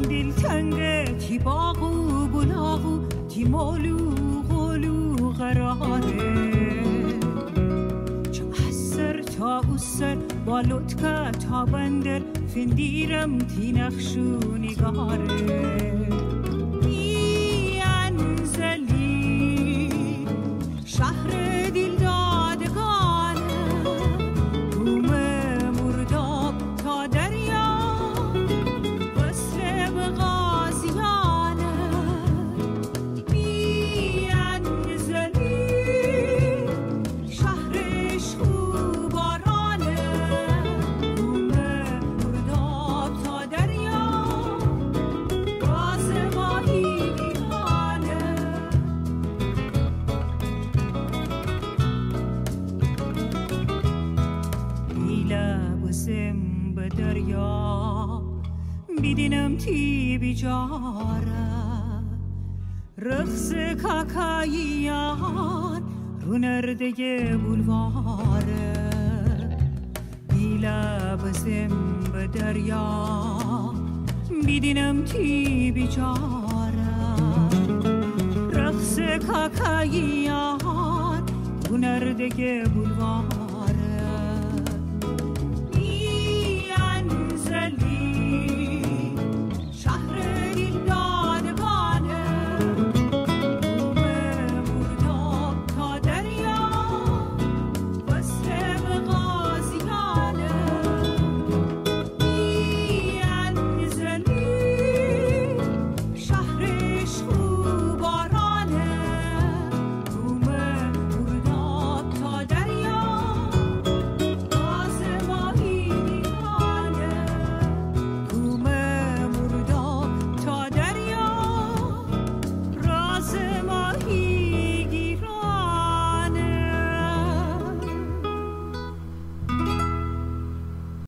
دلتنگه تی باغو بلاغو تی مولو غلو قراره چه اثر تا اسر بالوتکا تا بندر فندیرم تی نخشو نگاره شهر دل دادگانه روم مرداب تا دریا وصل به غازیانه بی‌انزلی شهرش خوبارانه روم مرداب تا دریا راز ماهی بسم به دریا بیدینم تی بیجاره رقص کاکاییان رو نرده بولواره بیلا بسم به دریا بیدینم تی بیجاره رقص کاکاییان رو نرده بولواره